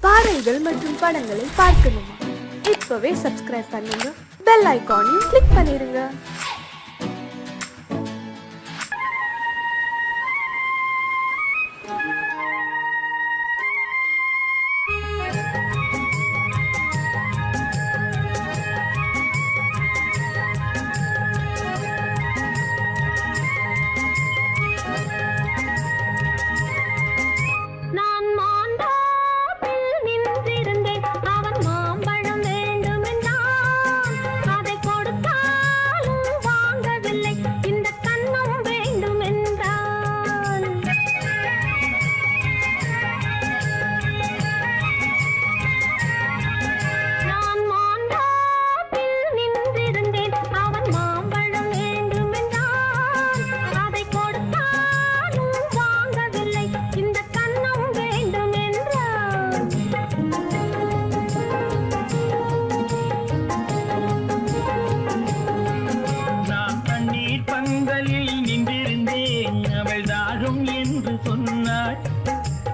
பாடல்கள் மற்றும் படங்களை பார்க்கணுமா? இப்பவே சப்ஸ்கிரைப் பண்ணுங்க, பெல் ஐகானையும் கிளிக் பண்ணிருங்க.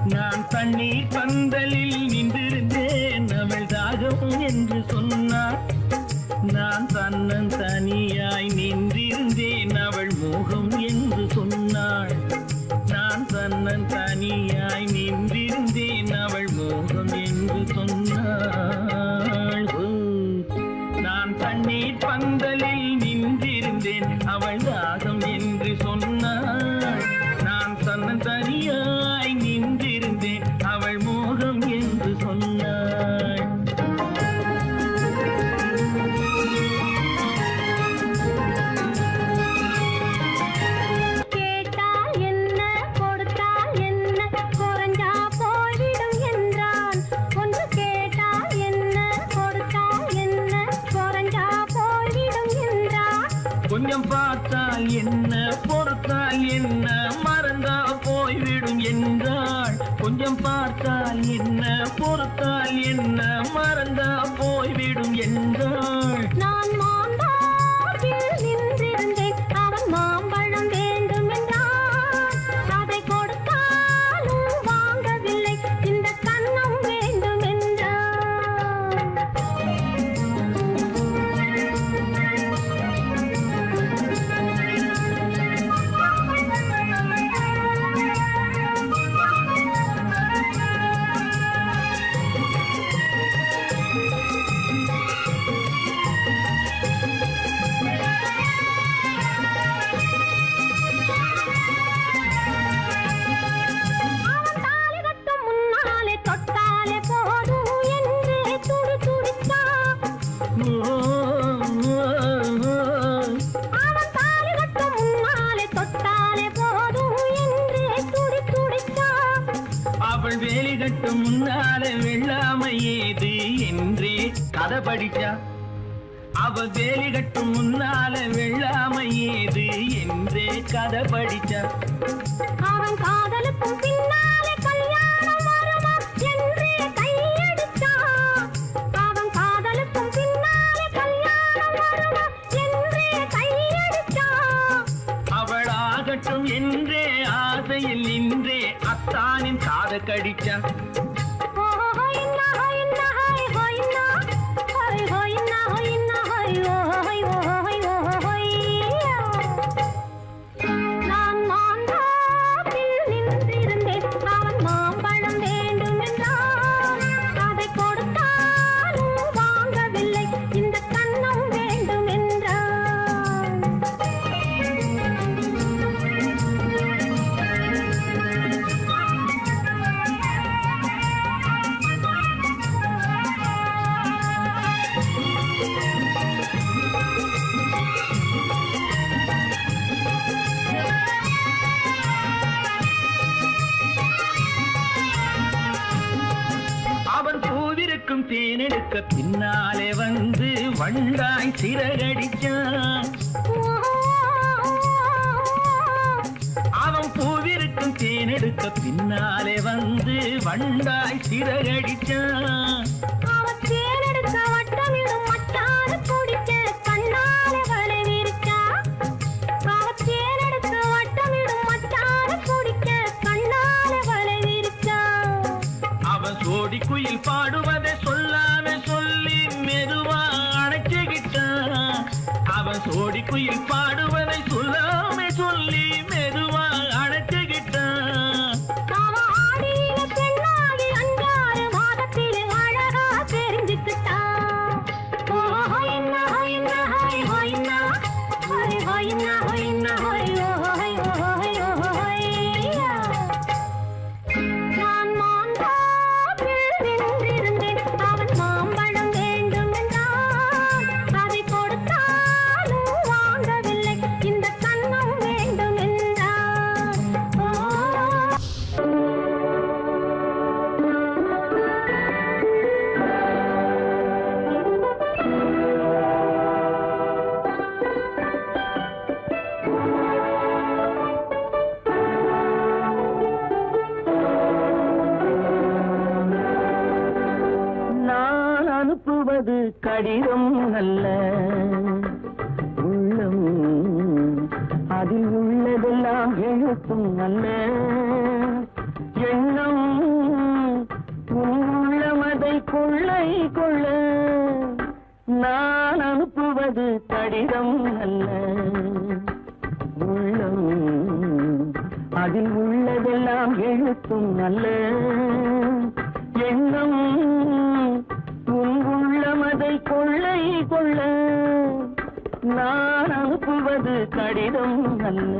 நான் தண்ணீர் பந்தலில் நின்றிருந்தேன், அவள் தாகம் என்று சொன்னாள். நான் தன்னன் தனியாய் நின்றிருந்தேன், அவள் மோகம் என்று சொன்னாள். நான் தன்னன் தனியாய் நின்றிருந்தேன், அவள் மோகம் என்று சொன்னாள். நான் தண்ணீர் பந்தலில் நின்றிருந்தேன், அவள் தாகம் என்று சொன்னாள். நான் தன்னன் தனியாய் நின்றிருந்தேன், அவள் மோகம் என்று சொன்னாள். கேட்டால் என்ன, கொடுத்தால் என்ன, குறைஞ்சா போய்விடும் என்றான். ஒன்று கேட்டால் என்ன, கொடுத்தால் என்ன, குறைஞ்சா போய்விடும் என்றான். கொஞ்சம் பார்த்தால் என்ன, பொறுத்தால் என்ன, மறந்தா போய்விடும் என்றாள். கொஞ்சம் பார்த்தால் என்ன, பொறுத்தால் என்ன, மறந்தா போய்விடும் என்றாள். நான் மாந்தாப்பில் நின்றிருந்தேன், அவன் மாம்பழம் வேண்டும் என்றான். அதை கொடுத்தாலும் வாங்கவில்லை, இந்த கன்னம் வேண்டும் என்றான். அவள் வேலி கட்டும் முன்னாலே வெள்ளாமை ஏது என்றே கதை படிச்சா. அவள் வேலி கட்டும் முன்னாலே வெள்ளாமை ஏது என்றே கதை படிச்சா. அவன் காதலுக்கும் பின்னாலே கல்யாணம் வருமா என்றே கையடிச்சா. அவன் காதலுக்கும் பின்னாலே கல்யாணம் வருமா என்றே கையடிச்சா. அவள் ஆகட்டும் என்றே ஆசையில் நின்றே அத்தானின் காத கடிச்சா. நான் மாந்தாப்பில் நின்றிருந்தேன், அவன் மாம்பழம் வேண்டும் என்றான். அதை கொடுத்தாலும் வாங்கவில்லை, இந்த கன்னம் வேண்டும் என்றான். அவன் பூவிருக்கும் தேனெடுக்க பின்னாலே வந்து வண்டாய் சிறகடிச்சான். அவன் பூவிருக்கும் தேனெடுக்க பின்னாலே வந்து வண்டாய் சிறகடிச்சான். அவன் தேனெடுக்க வட்டமிடும் மட்டாறு குடிக்க கண்ணாலே வலை விரிச்சா. அவன் தேனெடுக்க வட்டமிடும் மட்டாறு குடிக்க கண்ணாலே வலை விரிச்சா. அவன் சோடி குயில் குயில் பாடுவதை சொல்லாம சொல்லி மெதுவா அணைச்சுக்கிட்டான். அவன் சோடி குயில் பாடுவதை சொல்லாம சொல்லி மெதுவா அணைச்சுக்கிட்டான். அவன் ஆடியில பெண்ணாகி 5-6 மாதத்திலே அழகா தெரிஞ்சுக்கிட்டான். ஓ ஹொய்னா ஹொய்னா ஹொய் ஹொய்னா ஹொய் ஹொய்னா ஹொய்னா ஹொய் ஓ ஹொய் ஓ ஹொய் ஓ ஹொய்யா. நான் மாந்தாப்பில் நின்றிருந்தேன். அவன் மாம்பழம் வேண்டும் என்றான். அதை கொடுத்தாலும் வாங்கவில்லை. இந்த கன்னம் வேண்டும் என்றான். ஓ நான் அனுப்புவது கடிதம் அல்ல, உள்ளம் அதில் உள்ளதெல்லாம் எழுத்தும் அல்ல. எண்ணம் உன் உள்ளமதை கொள்ளை கொள்ள. நான் அனுப்புவது கடிதம் அல்ல, உள்ளம் அதில் உள்ளதெல்லாம் எழுத்தும் அல்ல. எண்ணம் உன் உள்ளமதை கொள்ளை கொள்ள. நான் அனுப்புவது கடிதம் அல்ல.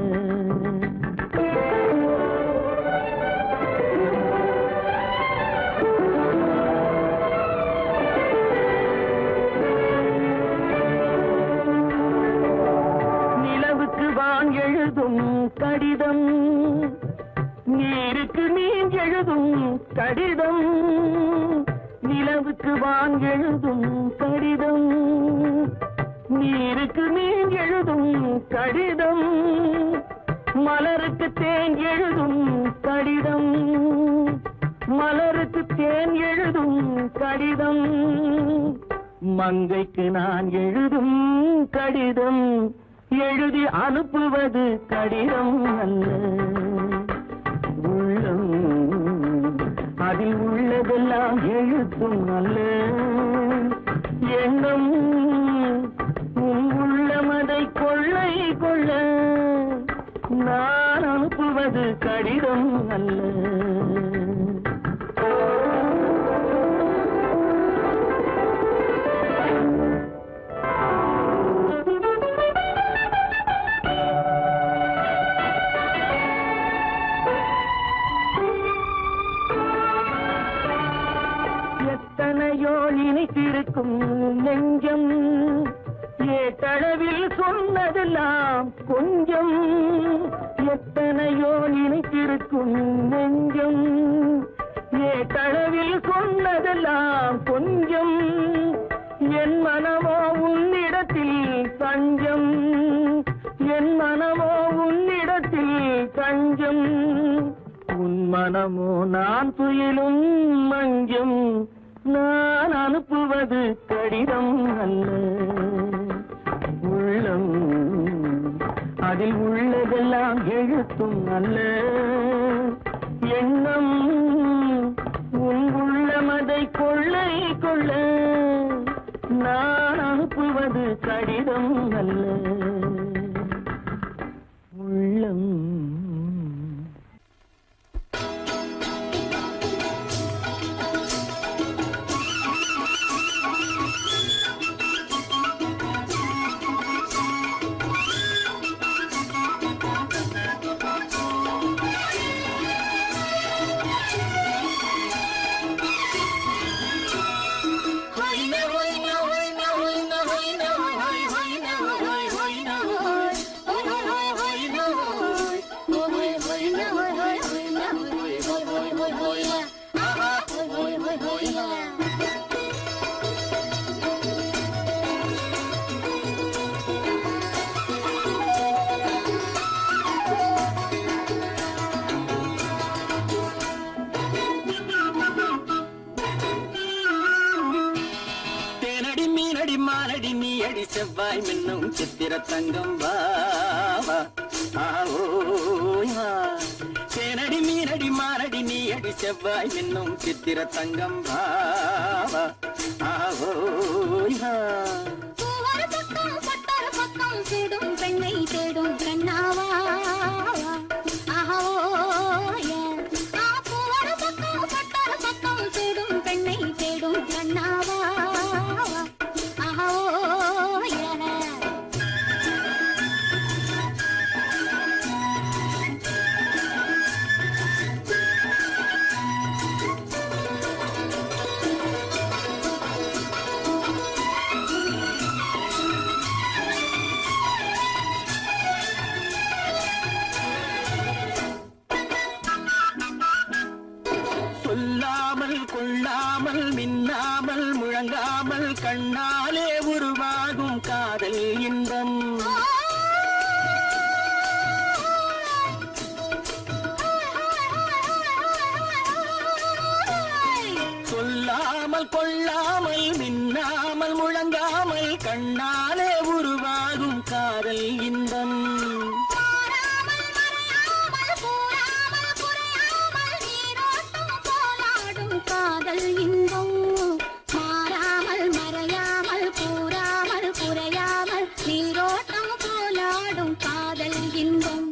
நிலவுக்கு வான் எழுதும் கடிதம், நீருக்கு நீர் எழுதும் கடிதம். நிலவுக்கு வான் எழுதும் கடிதம், நீருக்கு நீர் எழுதும் கடிதம். மலருக்கு தேன் எழுதும் கடிதம், மலருக்கு தேன் எழுதும் கடிதம். மங்கைக்கு நான் எழுதும் கடிதம், எழுதி அனுப்புவது கடிதம் அல்ல. உள்ளம் அதில் உள்ளதெல்லாம் எழுத்தும் அல்ல. எண்ணம் உன் உள்ளமதை கொள்ளை கொள்ள. நான் அனுப்புவது கடிதம் அல்ல. எத்தனையோ இனித்திருக்கும் நெஞ்சம், ஏட்டளவில் சொன்னதெல்லாம் கொஞ்சம். எத்தனையோ இனித்திருக்கும் நெஞ்சம், ஏட்டளவில் சொன்னதெல்லாம் கொஞ்சம். என் மனமோ உன்னிடத்தில் தஞ்சம், என் மனமோ உன்னிடத்தில் தஞ்சம். உன் மனமோ நான் துயிலும் மஞ்சம். நான் அனுப்புவது கடிதம் அல்ல, உள்ளம் அதில் உள்ளதெல்லாம் எழுத்தும் அல்ல. எண்ணம் உன் உள்ளமதை கொள்ளை கொள்ள. நான் அனுப்புவது கடிதம் அல்ல, உள்ளம். செவ்வாய் மின்னும் சித்திர தங்கம் வா. தேனடி மீனடி மாரடி நீ அடி செவ்வாய் மின்னும் சித்திர தங்கம் பாவா ஆவோய் வா. பூவொரு பக்கம் பட்டொரு பக்கம் சூடும் பெண்ணை தேடும் கண்ணாவா ஆஹோய. பூவொரு பக்கம் பட்டொரு பக்கம் சூடும் பெண்ணை தேடும் கண்ணாவா ஆஹோய. சொல்லாமல் கொள்ளாமல் மின்னாமல் முழங்காமல் கண்ணாலே உருவாகும் காதல் இன்பம். சொல்லாமல் கொள்ளாமல் மின்னாமல் முழங்காமல் கண்ணாலே உருவாகும் காதல் இன்பம். காதல் இன்பம் மாறாமல் மறையாமல் கூறாமல் குறையாமல் நீரோட்டம் போலாடும் காதல் இன்பம்.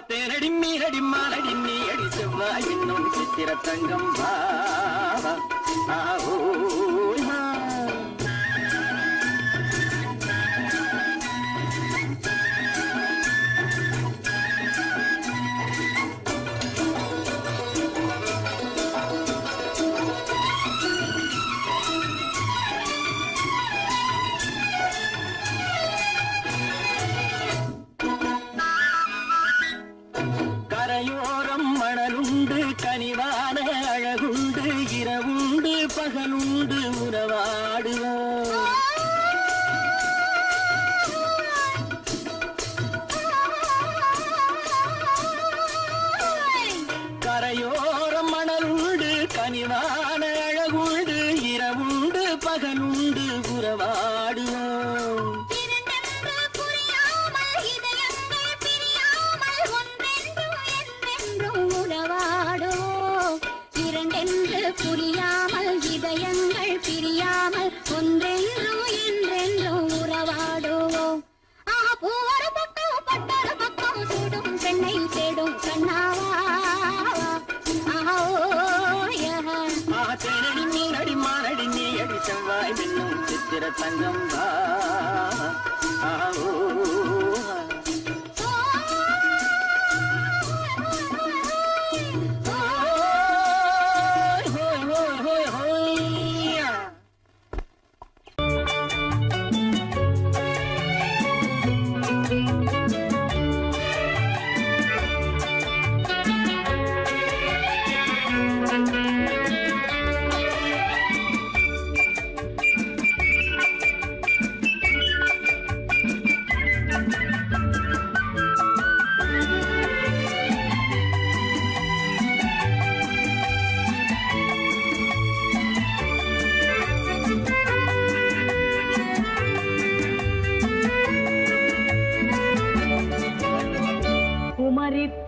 தேனடி மீனடி மானடி நீ அடி செவ்வாய் இன்னும் சித்திர தங்கம் பாவா ஆவோய் வா. கரையோரம் மணலுண்டு கனிவான அழகுண்டு இரவுண்டு பகலுண்டு உறவாடுவோம். கரையோரம் மணலுண்டு கனிவான அழகுண்டு இரவுண்டு பகலுண்டு உறவாடுவோம். புரியாமல் இதயங்கள் பிரியாமல் ஒன்றென்றும் என்றென்றும் உறவாடுவோம். பூவொரு பக்கம் பட்டொரு பக்கம் சூடும் பெண்ணை தேடும் கண்ணாவா தேனடி மீனடி மானடி நீ அடி செவ்வாய் மின்னும் சித்திர தங்கம் பாவா ஆவோய் வா.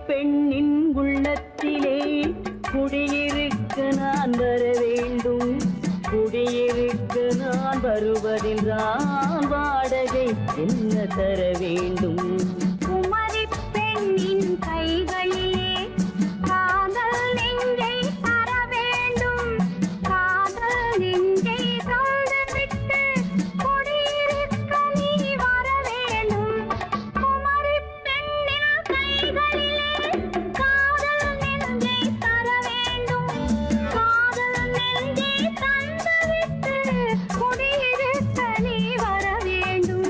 பெண்ணின் உள்ளத்திலே குடியிருக்க நான் வர வேண்டும். குடியிருக்க நான் வருவதென்றால் வாடகை என்ன தர வேண்டும்? குமரி பெண்ணின் கைகளிலே காதல் நெஞ்சை தர வேண்டும். காதல் நெஞ்சை தந்துவிட்டு குடியிருக்க நீ வர வேண்டும். குமரி பெண்ணின் கைகளிலே காதல் நெஞ்சை தர வேண்டும். காதல் நெஞ்சை தந்துவிட்டு குடியிருக்க நீ வர வேண்டும்.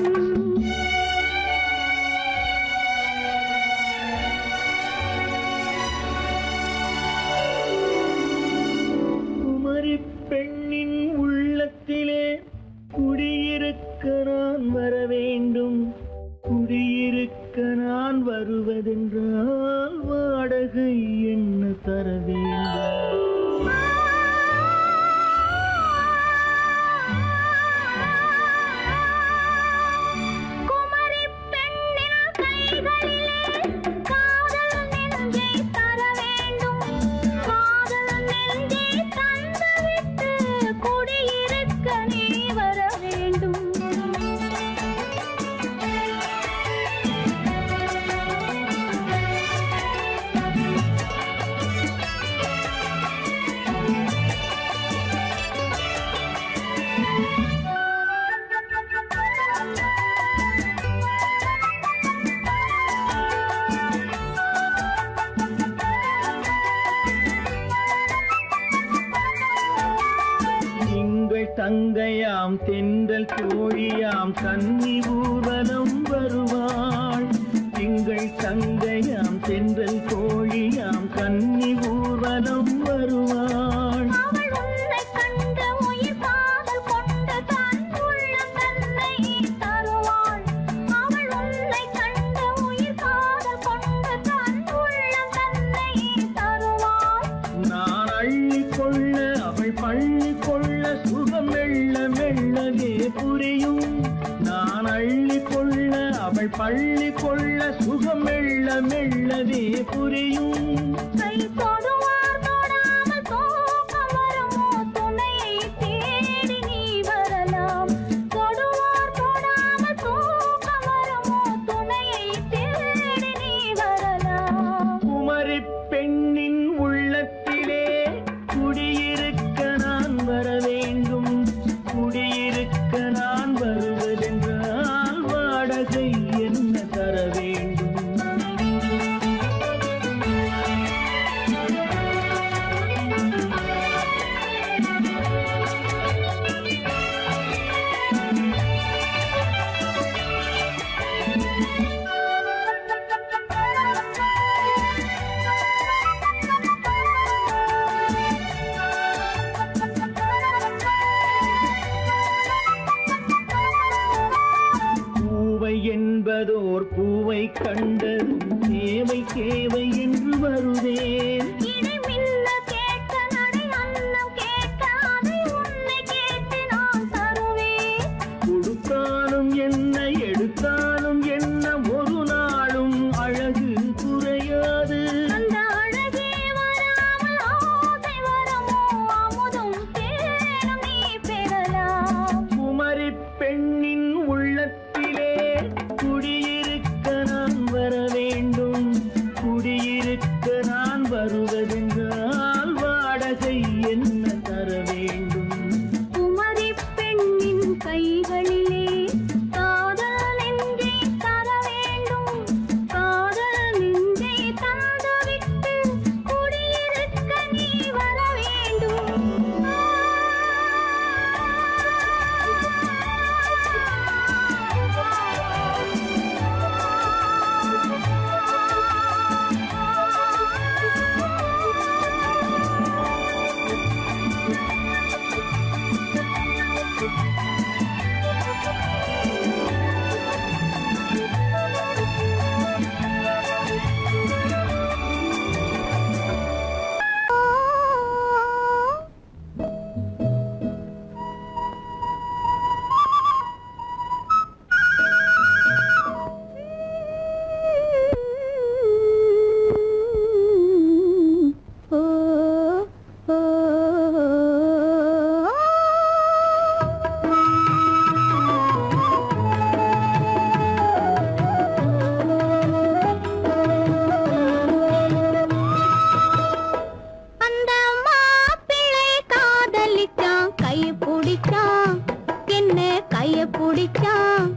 குமரி பெண்ணின் உள்ளத்திலே குடியிருக்க நான் வர வேண்டும். குடியிருக்க நான் வருவதென்றால் வாடகை என்ன தர வேண்டும்? குமரி பெண்ணின் கைகளிலே காதல் நெஞ்சை தர வேண்டும். காதல் தங்கையாம் தென்றல் தோழியாம் கன்னி ஊர்வலம் வருவாள். திங்கள் தங்கையாம் தென்றல் தோழியாம் கன்னி ஊர்வலம் வருவாள். அவள் உன்னை கண்டு உயிர் காதல் கொண்டு தன் உள்ளம் தன்னை தருவாள். அவள் உன்னை கண்டு உயிர் காதல் கொண்டு தன் உள்ளம் தன்னை தருவாள். நான் அள்ளி கொள்ள அவள் பள்ளி கொள்ள சுகம் மெல்ல மெல்லவே புரியும். நான் அள்ளி கொள்ள அவள் பள்ளி கொள்ள சுகம் மெல்ல மெல்லவே புரியும். கை தொடுவார் தொடாமல் தூக்கம் வருமோ துணையை தேடி நீ வரலாம். தொடுவார் தொடாமல் தூக்கம் வருமோ துணையை தேடி நீ வரலாம். குமரி பெண்ணின் உள்ளத்திலே குடியிருக்க நான் வர வேண்டும். குடியிருக்க நான் வருவதென்றால் வாடகை என்ன தர வேண்டும்? பூவை என்பதோர் பூவை கண்டதும் தேவை தேவை என்று வருவேன். இடி மின்ன கேட்க நடை அன்னம் கேட்க அதை உன்னை கேட்டு நான் தருவேன். கொடுத்தாலும் என்ன எடுத்தாலும் என்ன ஒரு நாளும் அழகு குறையாது. அந்த அழகே வராமல் ஆசை வரமோ அமுதும் தேனும் நீ பெறலாம். குமரி பெண்ணின் உள்ளத்திலே குடியிருக்க நான் வர வேண்டும். குடியிருக்க நான் வருவதென்றால் வாடகை என்ன தர வேண்டும்? குமரி பெண்ணின் கைகளிலே காதல் நெஞ்சை தர வேண்டும். காதல் நெஞ்சை தந்துவிட்டு குடியிருக்க நீ வர வேண்டும். அந்த மாப்பிள்ளை காதலிச்சான் கைய பிடிச்சான் என்ன கைய பிடிச்சான்.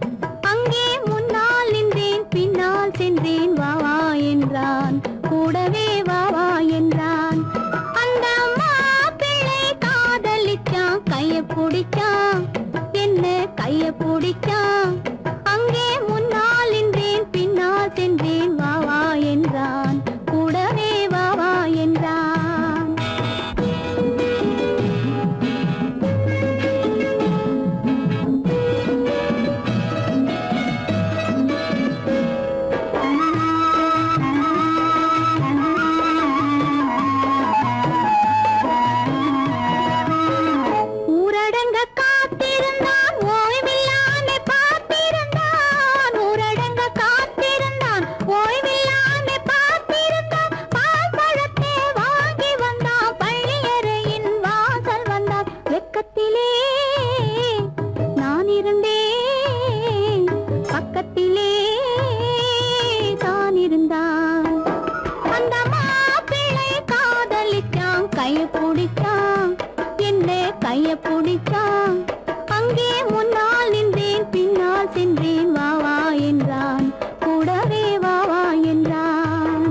அங்கே முன்னால் நின்றேன் பின்னால் சென்றேன் வா வா என்றான் கூடவே வா வா என்றான். அந்த மாப்பிள்ளை காதலிச்சான் கைய பிடிச்சான் என்ன கைய பிடிச்சான். அங்கே முன்னால் நின்றேன் பின்னால் சென்றேன் வா வா என்றான் கூடவே வா வா என்றான். ஊரடங்க காத்திருந்தான் ஓய்வில்லாமே பார்த்திருந்தான். ஊரடங்க காத்திருந்தான் ஓய்வில்லாமே பார்த்திருந்தான். பால் பழத்தை வாங்கி வந்தான் பள்ளியறையின் வாசல் வந்தான். வெக்கத்திலே நான் இருந்தேன் பக்கத்திலே தான் இருந்தான். அந்த மாப்பிள்ளை காதலிச்சான் கைய பிடிச்சான் என்ன கைய பிடிச்சான். அங்கே முன்னால் நின்றேன் பின்னால் சென்றேன் வா வா என்றான் கூடவே வா வா என்றான்.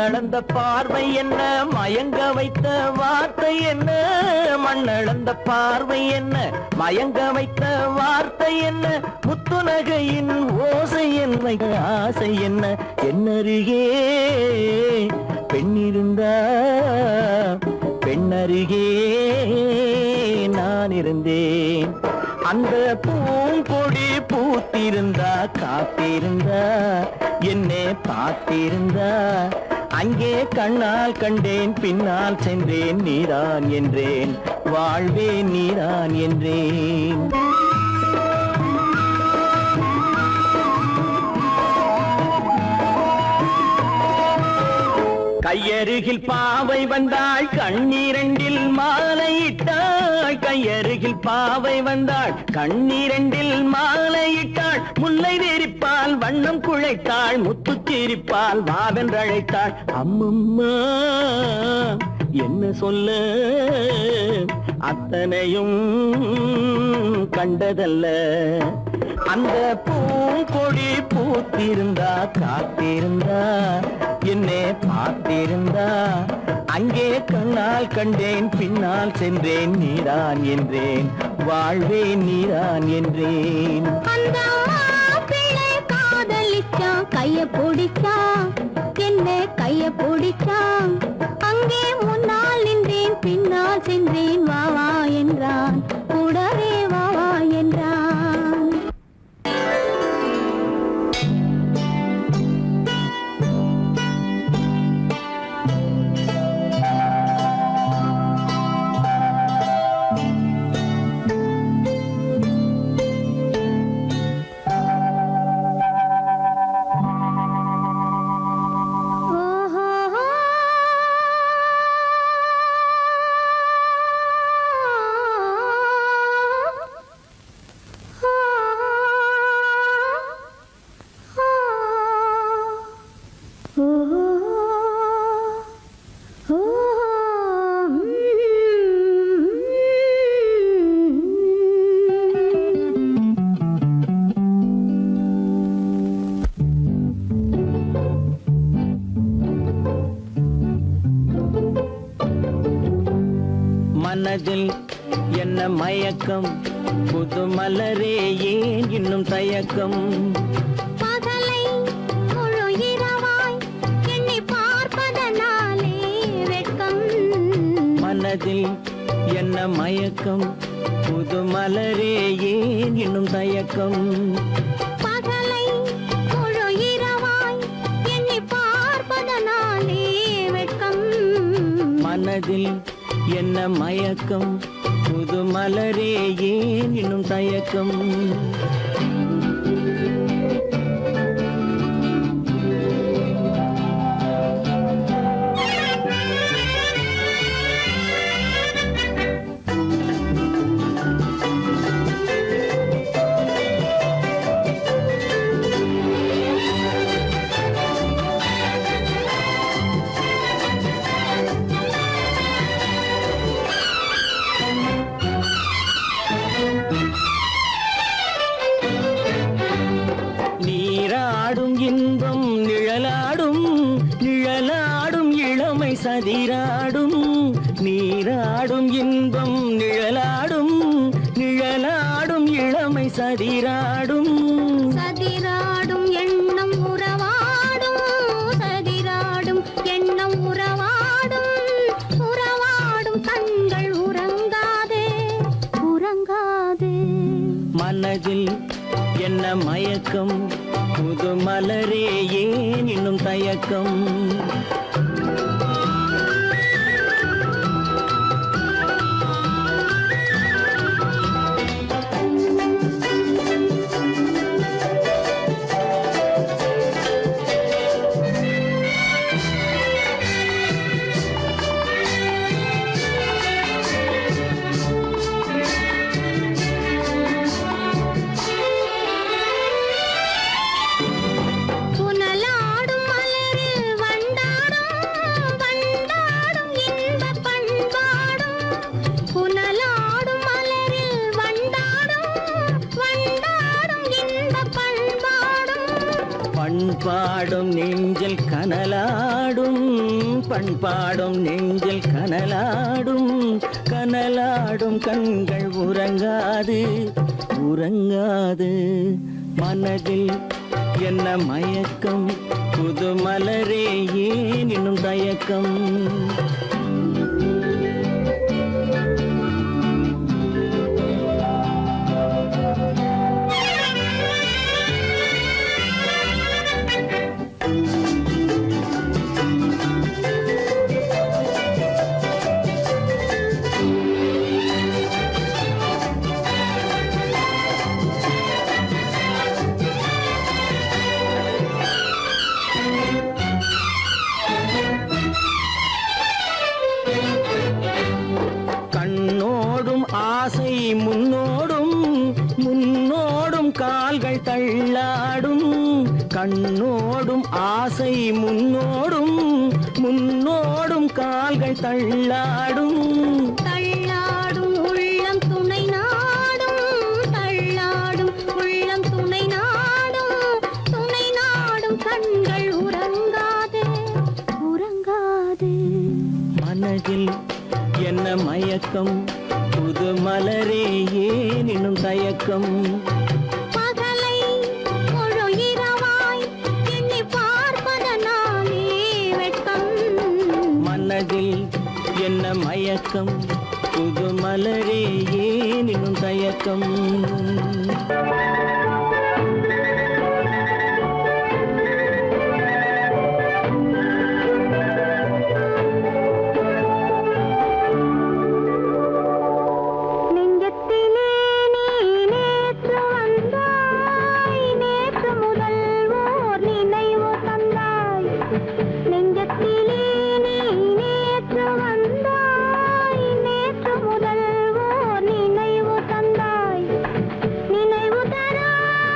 மண்ணளந்த பார்வை என்ன, மயங்க வைத்த வார்த்தை என்ன, மண்ணளந்த பார்வை என்ன, மயங்க வைத்த வார்த்தை என்ன, முத்துநகையின் ஓசை என்ன, ஆசை என்ன, என்னருகே பெண்ணிருந்தா பெண்ணருகே நான் இருந்தேன். அந்த பூங்கொடி பூத்திருந்தா காத்திருந்தா என்னை பார்த்திருந்தா அங்கே கண்ணால் கண்டேன் பின்னால் சென்றேன் நீதான் என்றேன் வாழ்வே நீதான் என்றேன். கையருகில் பாவை வந்தாள் கண்ணீரண்டில் மாலையிட்டாள், கையருகில் பாவை வந்தாள் கண்ணீரண்டில் மாலையிட்டாள், முல்லை வெறிப்பால் வண்ணம் குழைத்தாள், முத்துச்சிரிப்பால் வாவென்றழைத்தாள். அம்மம்மா என்ன சொல்ல அத்தனையும் கண்டதல்ல, அந்த பூங்கொடி பூத்திருந்தா காத்திருந்தா என்னை பார்த்திருந்தா அங்கே கண்ணால் கண்டேன் பின்னால் சென்றேன் நீதான் என்றேன் வாழ்வே நீதான் என்றேன். அந்த மாப்பிள்ளை காதலிச்சான், கைய பிடிச்சான், என்ன கைய பிடிச்சான், அங்கே முன்னால் நின்றேன் பின்னால் சென்றேன் வா வா என்றான், கூடவே வா வா என்றான். மனதில் என்ன மயக்கம், புது மலரே ஏன் இன்னும் தயக்கம், பகலை முழு இரவாய் எண்ணி பார்ப்பதனாலே வெட்கம். மனதில் என்ன மயக்கம், புது மலரே ஏன் இன்னும் தயக்கம், பகலை முழு இரவாய் எண்ணி பார்ப்பதனாலே வெட்கம். மனதில் என்ன மயக்கம், புது மலரே ஏன் இன்னும் தயக்கம். நீராடும் இன்பம் நிழலாடும், நிழலாடும் இளமை சதிராடும், நீராடும் இன்பம் நிழலாடும், நிழலாடும் இளமை சதிராடும், சதிராடும் எண்ணம் உறவாடும், சதிராடும் எண்ணம் உறவாடும், உறவாடும் கண்கள் உறங்காதே உறங்காதே. மனதில் என்ன மயக்கம், புது மலரே ஏன் இன்னும் தயக்கம். புனலாடும் மலரில் வண்டாடும் பண்பாடும் நெஞ்சில் கனலாடும், பண்பாடும் நெஞ்சில் கனலாடும், கனலாடும் கண்கள் உறங்காது, உறங்காது. மனதில் என்ன மயக்கம், புது மலரே ஏன் இன்னும் தயக்கம்? கண்ணோடும் ஆசை முன்னோடும், முன்னோடும் கால்கள் தள்ளாடும். கண்ணோடும் ஆசை முன்னோடும், முன்னோடும் கால்கள் தள்ளாடும். தள்ளாடும் உள்ளம் துணை நாடும், தள்ளாடும் உள்ளம் துணை நாடும், துணை நாடும் கண்கள் உறங்காது, உறங்காது. மனதில் என்ன மயக்கம், புது மலரே ஏன் இன்னும் தயக்கம்? பகலை முழு இரவாய் எண்ணி பார்ப்பதனாலே வெட்கம். மனதில் என்ன மயக்கம், புது மலரே ஏன் இன்னும் தயக்கம்? நெஞ்சத்திலே நீ நேற்று வந்தாய், நேற்று முதல் ஓர் நினைவு தந்தாய். நெஞ்சத்திலே நீ நேற்று வந்தாய், நேற்று முதல் ஓர் நினைவு தந்தாய். நினைவு தராத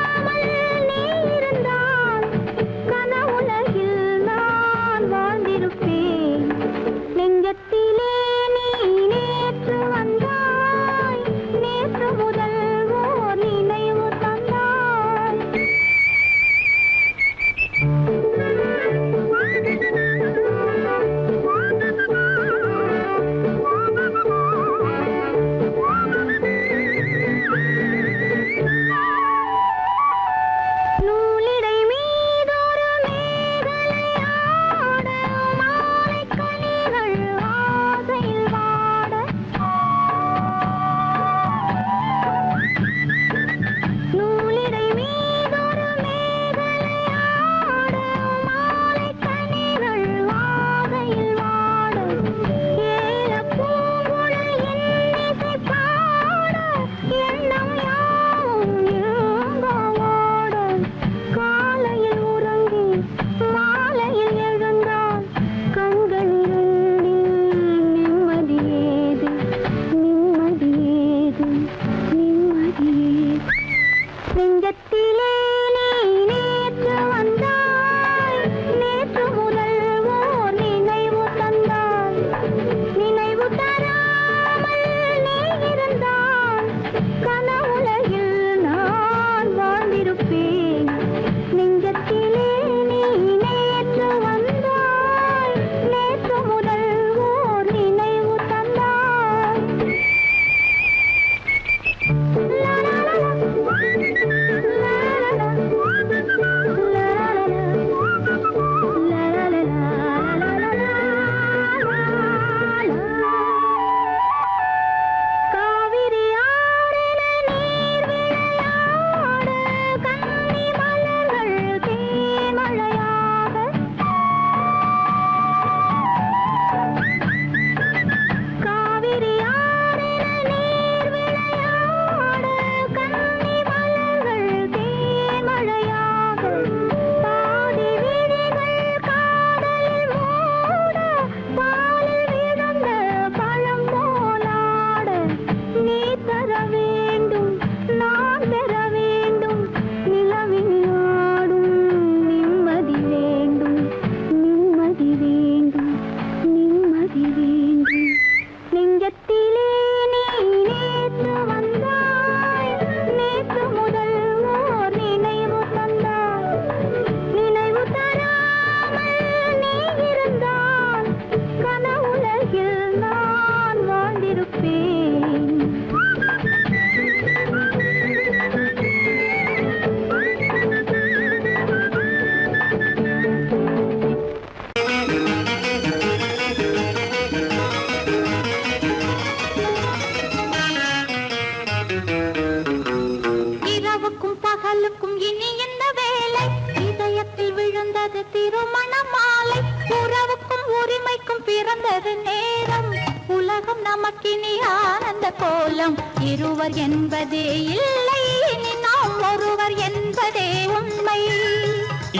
நமக்கினி ஆனந்த கோலம் இருவர் என்பதே இல்லை இனி நாம் ஒருவர் என்பதே உண்மை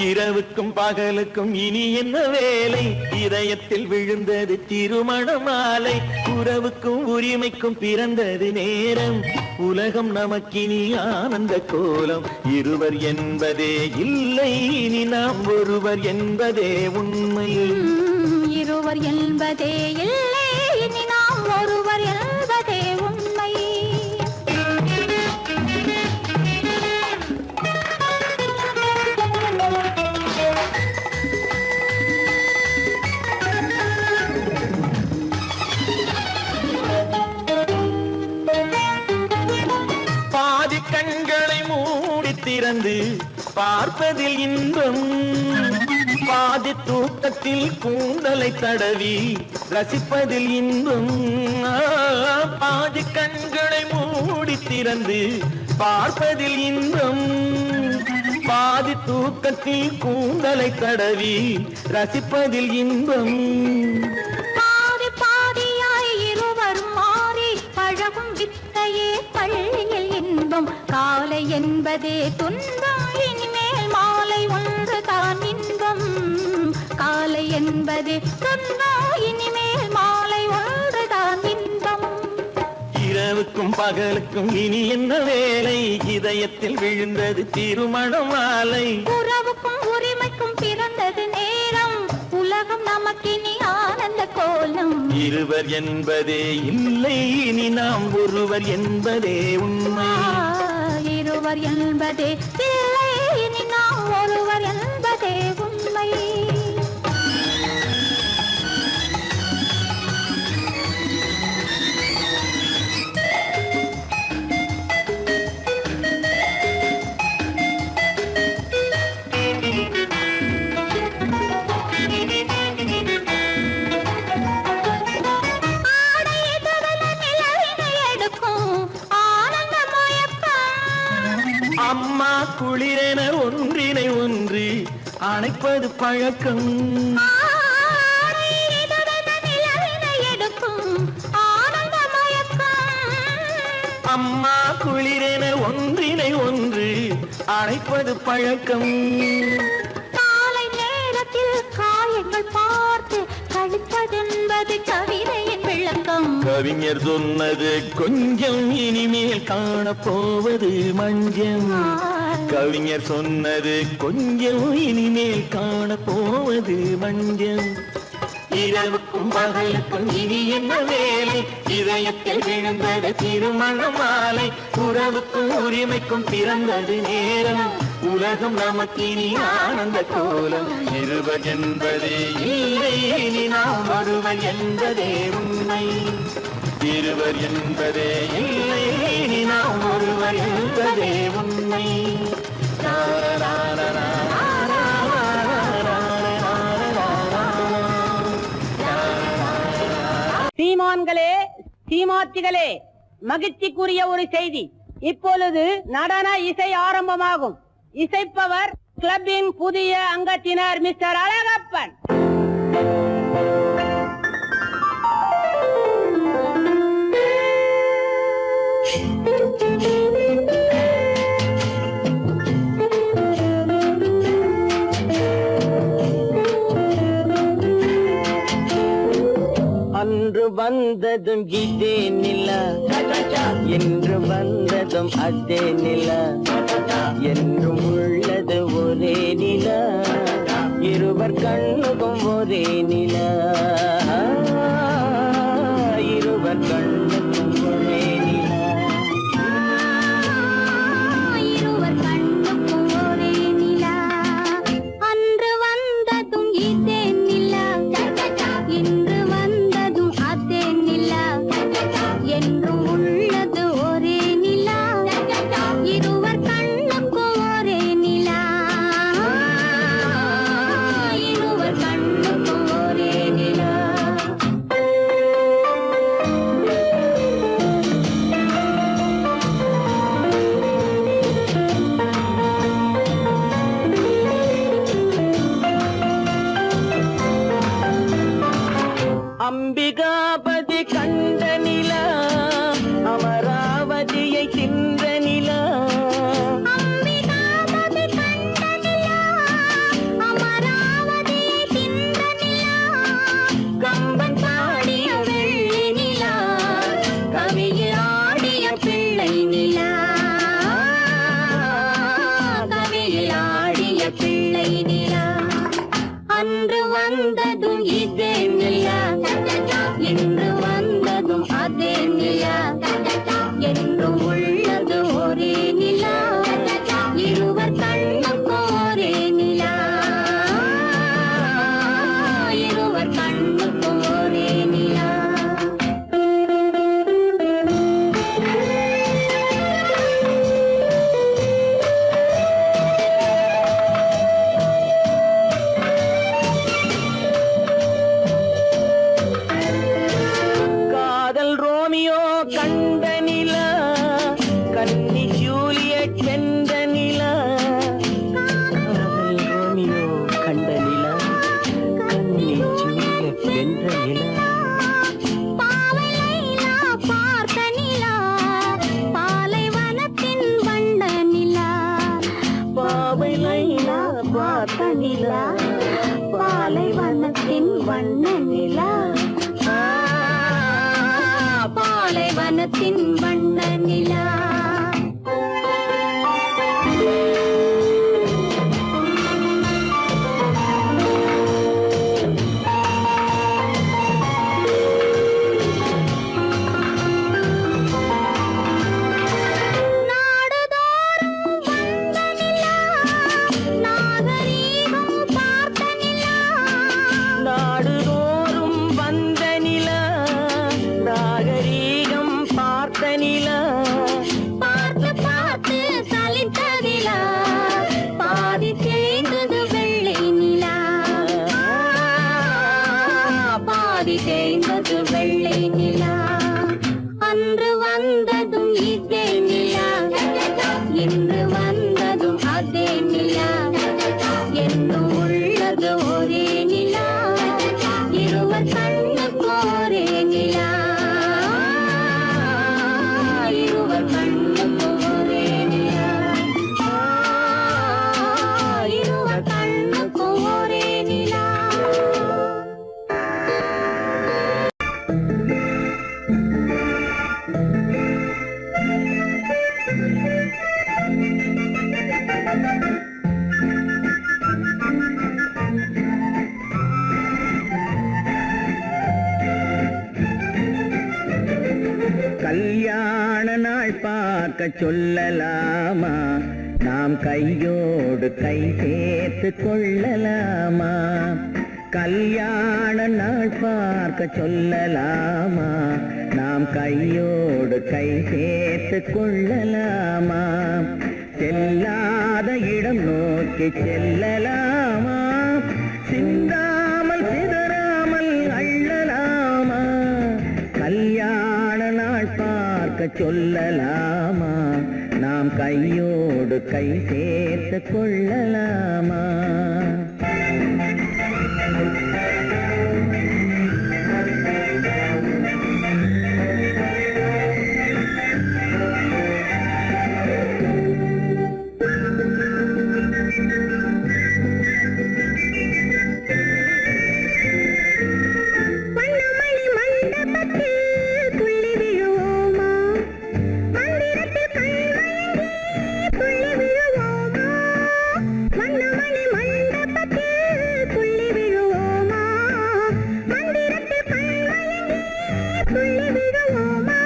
இரவுக்கும் பகலுக்கும் இனி என்ன வேலை இதயத்தில் விழுந்தது திருமண மாலை உறவுக்கும் உரிமைக்கும் பிறந்தது நேரம் உலகம் நமக்கினி ஆனந்த கோலம் இருவர் என்பதே இல்லை இனி நாம் ஒருவர் என்பதே உண்மை இருவர் என்பதே இல்லை இனி நாம் ஒருவர் என்பதே உண்மை பாதி கண்களை மூடி திறந்து பார்ப்பதில் இன்பம் பாதி தூக்கத்தில் கூந்தலை தடவி ரசிப்பதில் இன்பம் பாதி கண்களை மூடி திறந்து பார்ப்பதில் இன்பம் பாதி தூக்கத்தில் கூந்தலை தடவி ரசிப்பதில் இன்பம் பாதி பாதியாய் இருவரும் மாறி பழகும் வித்தையே பள்ளியில் இன்பம் காலை என்பதே துன்பம் இனிமேல் மாலை ஒன்று தான் இன்பம் காலை என்பதே துன்பம் இனிமேல் மாலை ஒன்று தான் இன்பம் இரவுக்கும் பகலுக்கும் இனி என்ன வேலை இதயத்தில் விழுந்தது திருமண மாலை உறவுக்கும் உரிமைக்கும் பிறந்தது நேரம் உலகம் நமக்கினி ஆனந்த கோலம் இருவர் என்பதே இல்லை இனி நாம் ஒருவர் என்பதே உண்மை இருவர் என்பதே இல்லை இனி நாம் ஒருவர் என்பதே உண்மை அம்மா குளிரென ஒன்றினை ஒன்று அணைப்பது பழக்கம் அம்மா குளிரென ஒன்றினை ஒன்று அணைப்பது பழக்கம் காலை நேரத்தில் காயங்கள் பார்த்து கழிப்பதென்பது கவிதையின் விளக்கம் கவிஞர் சொன்னது கொஞ்சம் இனிமேல் காணப்போவது மஞ்சம் கவிஞர் சொன்னது கொஞ்சம் இனிமேல் காணப்போவது மஞ்சம் இரவுக்கும் பகலுக்கும் இனி என்ன வேலை இதயத்தில் விழுந்தது திருமண மாலை உறவுக்கும் உரிமைக்கும் பிறந்தது நேரம் உலகம் நமக்கினி ஆனந்த கோலம் இருவர் என்பதே இல்லை இனி நாம் ஒருவர் என்பதே உண்மை இருவர் என்பதே இல்லை இனி நாம் ஒருவர் என்பதே உண்மை சீமான்களே சீமாத்திகளே மகிழ்ச்சிக்குரிய ஒரு செய்தி இப்பொழுது நடன இசை ஆரம்பமாகும் இசைப்பவர் கிளப்பின் புதிய அங்கத்தினர் மிஸ்டர் அழகப்பன் அன்று வந்ததும் இதே நிலா என்று வந்ததும் அதே நிலா என்றும் உள்ளது ஒரே நிலா இருவர் கண்ணுக்கும் ஒரே நிலா இருவர் கண்ணுக்கும் ஒரே நிலா இருவர் கண்ணுக்கும் ஒரே நிலா அன்று வந்ததும் இதே நிலா இன்று வந்ததும் அதே நிலா என்றும் உள்ளது ஒரே நிலா இருவர் கண்ணுக்கும் ஒரே நிலா இருவர் கண்ணுக்கும் ஒரே நிலா அதே நிலா என்றும் உள்ளது ஒரே நிலா இருவர் கண்ணுக்கும் ஒரே நிலா இருவர் கண்ணுக்கும் ஒரே நிலா காதல் ரோமியோ கண்ட நிலா கன்னி ஜூலியட் வென்ற நிலா காதல் ரோமியோ கண்ட நிலா கன்னி ஜூலியட் வென்ற நிலா பாவை லைலா பார்த்த நிலா பாலைவனத்தின் வண்ண நிலா பாவை லைலா பார்த்த நிலா பாலைவனத்தின் வண்ண நிலா பாலைவனத்தின் வண்ண நிலா நாடுதோறும் வந்த நிலா நாகரீகம் பார்த்த நிலா பார்த்து பார்த்து சலித்ததிலா பாதி தேய்ந்தது வெள்ளை நிலா பாதி தேய்ந்தது வெள்ளை நிலா அன்று வந்ததும் இதே நிலா இன்று வந்ததும் அதே நிலா என்னும் உள்ளது ஒரே நிலா இருவர் கண்ணுக்கு ஒரே நிலா இருவர் கண்ணுக்கு ஒரே நிலா இருவர் கண்ணுக்கு ஒரே நிலா கல்யாண நாள் பார்க்க சொல்லலாமா நாம் கையோடு கை சேர்த்து கொள்ளலாமா கல்யாண நாள் பார்க்க சொல்லலாமா நாம் கையோடு கை சேர்த்து கொள்ளலாமா செல்லாத இடம் நோக்கி செல்லலாமா சிந்தாமல் சிதறாமல் அள்ளலாமா கல்யாண நாள் பார்க்க சொல்லலாமா நாம் கையோடு கை சேர்த்து கொள்ளலாமா வண்ணமணி மண்டபத்தில் துள்ளி விழுவோமா மந்திரத்தில் கண்மயங்கி துள்ளி விழுவோமா வண்ணமணி மண்டபத்தில் துள்ளி விழுவோமா மந்திரத்தில் கண்மயங்கி துள்ளி விழுவோமா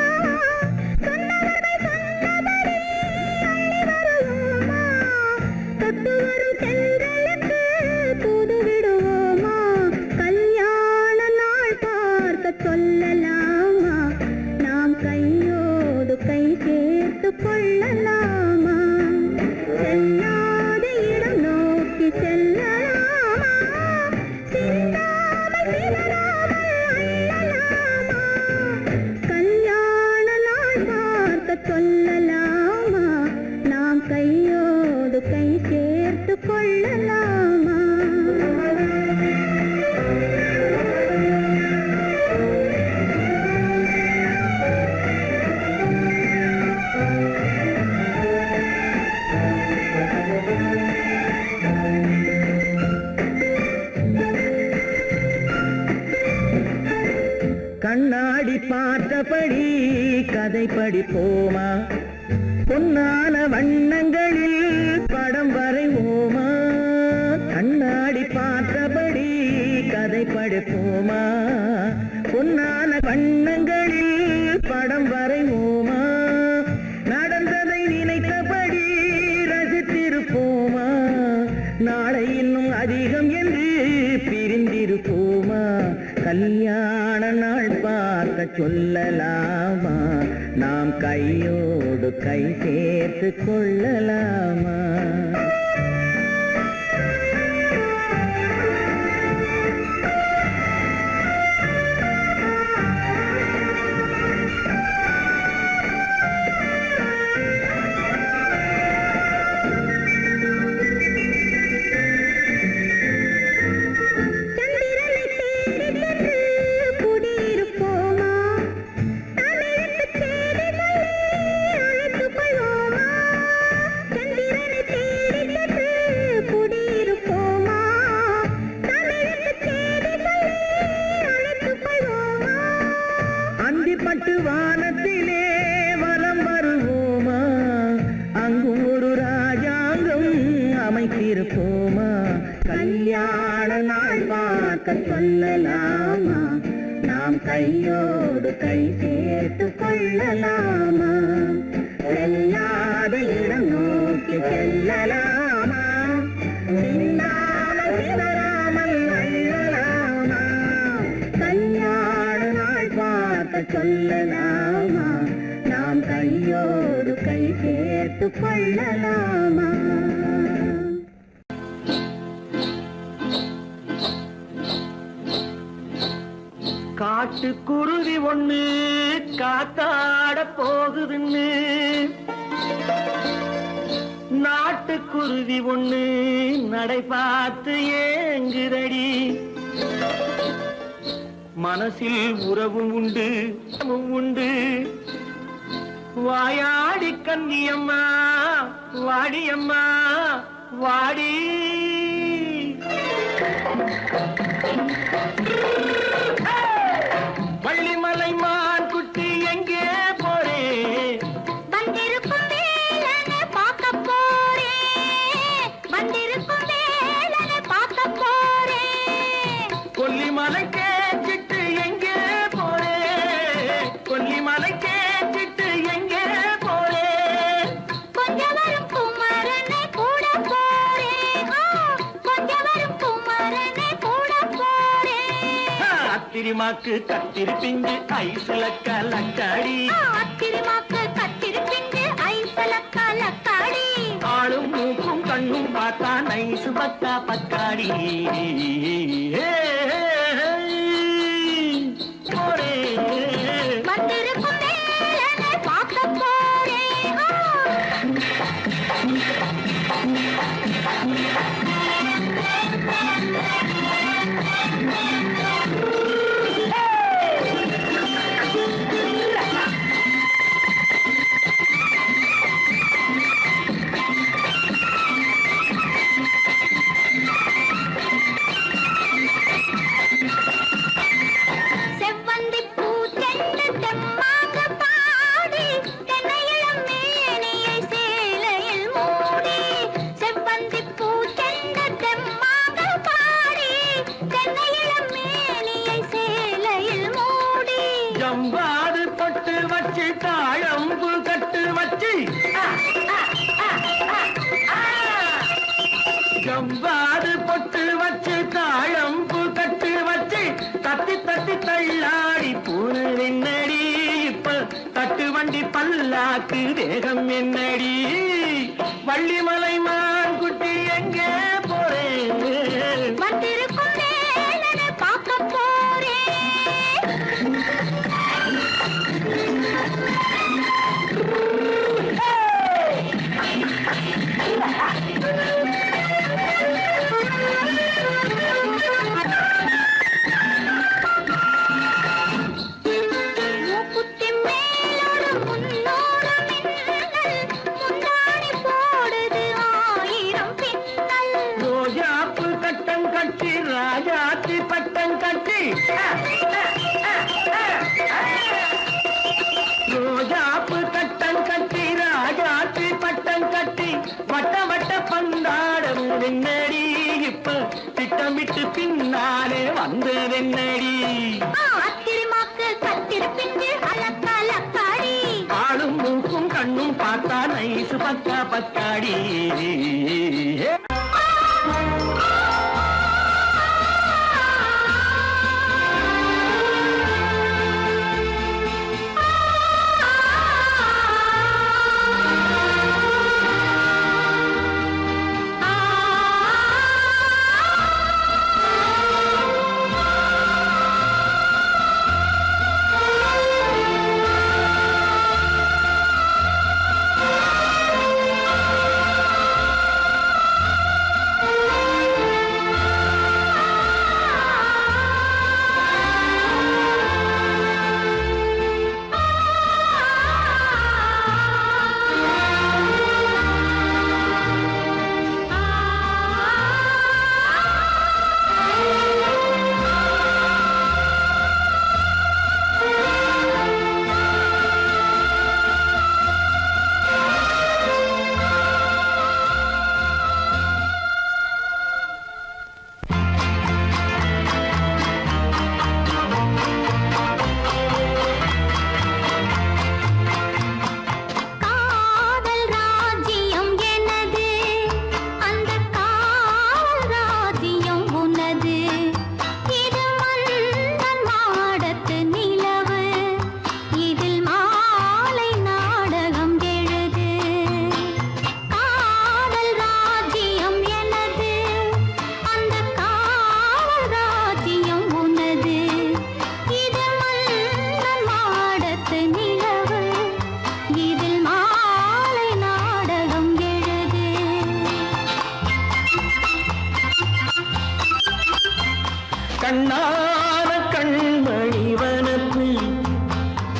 சொன்னவர்கள் சொன்னபடி அள்ளி வருவோமா தொட்டு வரும் சென்றலுக்கு தூது விடுவோமா கல்யாண நாள் பார்க்க சொல்லலாமா நாம் கையோடு கை சேர்த்து கொள்ளலாமா செல்லாத இடம் நோக்கி செல்லலாமா சிந்தாமல் சிதறாமல் அள்ளலாமா கல்யாண நாள் பார்க்க சொல்லலாமா நாம் கையோடு கை சேர்த்து கொள்ளலாமா கண்ணாடி பார்த்தபடி கதை படிப்போமா பொன்னான வண்ணங்களில் படம் வரைவோமா கண்ணாடி பார்த்தபடி கதை படிப்போமா பொன்னான வண்ணங்களில் சொல்லலாமா? நாம் கையோடு கை சேர்த்து கொள்ளலாமா? அந்திப்பட்டு வானத்திலே வலம் வருவோமா? அங்கு ஒரு ராஜாங்கம் அமைத்திருப்போமா? கல்யாண நாள் பார்க்க சொல்லலாமா? நாம் கையோடு கை சேர்த்து கொள்ளலாமா? செல்லாத இடம் நோக்கி செல்லலாமா? சிந்தாமல் சிதறாமல் அள்ளலாமா? கல்யாண நாள் பார்க்க சொல்லலாமா? நாம் கையோடு கை சேர்த்து கொள்ளலாமா? காட்டுக்குருவி ஒண்ணு காத்தாட போகுதுன்னு நாட்டுக்குருவி ஒண்ணு நடை பார்த்து ஏங்குதடி. மனசில் உறவும் உண்டு உண்டு. வாயாடி கன்னியம்மா வாடியம்மா வாடி. வள்ளிமலை மான் குட்டி எங்கே போறே? வந்திருக்கும் வேலனை பார்க்க போறேன். வந்திருக்கும் வேலனை பார்க்க போறேன். கொல்லிமலை கேச்சிட்டு எங்கே போறே? கொல்லிமலை கேச்சிட்டு எங்கே போறே? கொஞ்சம் வரும் குமரனை கூட போறேன். கொஞ்சம் வரும் குமரனை கூட போறேன். அத்திரிமாக்கு கத்திரி பிஞ்சு ஐசுல கலக்காடி. அத்திரிமாக்கு கத்திரி பிஞ்சு ஐசல கலக்காடி. ஆளும் மூக்கும் கண்ணும் பார்த்தா நைசு பக்கா பக்காடி. போரே வந்திருக்கும் வேலனை பார்க்க போறேன். செவ்வந்தி பூ தென்று தெம்மாக பாடி தென்னையிளம் மேனியை சேலையில் மூடி. செவ்வந்தி பூ தென்று தெம்மாக பாடி தென்னையிளம் மேனியை சேலையில் மூடி. ஜம்பாது பொட்டு வச்சு தாழம்பு கட்டு வச்சு. ஜம்பாது பொட்டு வச்சு தாழம்பு கட்டு வச்சு தத்தி தத்தி தள்ளாடி பூனு என்னடி. இப்ப தட்டு வண்டி பல்லாக்கு வேகம் என்னடி. வள்ளிமலை மான் குட்டி எங்கே போறேன்? வந்திருக்கும் வேலனை பார்க்க போறேன். மூக்குத்தி மேலோடு முன்னோடு மின்னல். முந்தாணி போடுது ஆயிரம் பின்னல். ரோஜாப்பு கட்டம் கட்டி ராஜாத்தி பட்டம் கட்டி. ரோஜாப்பு கட்டம் கட்டி ராஜாத்தி பட்டம் கட்டி வட்ட வட்ட பந்தாடம் என்னடி. இப்ப திட்டமிட்டு பின்னாலே வந்ததென்னடி. அத்திரிமாக்கு கத்திரி பிஞ்சு அலக்கலக்காடி. ஆளும் மூக்கும் கண்ணும் பார்த்தா நைசு பக்கா பக்காடி.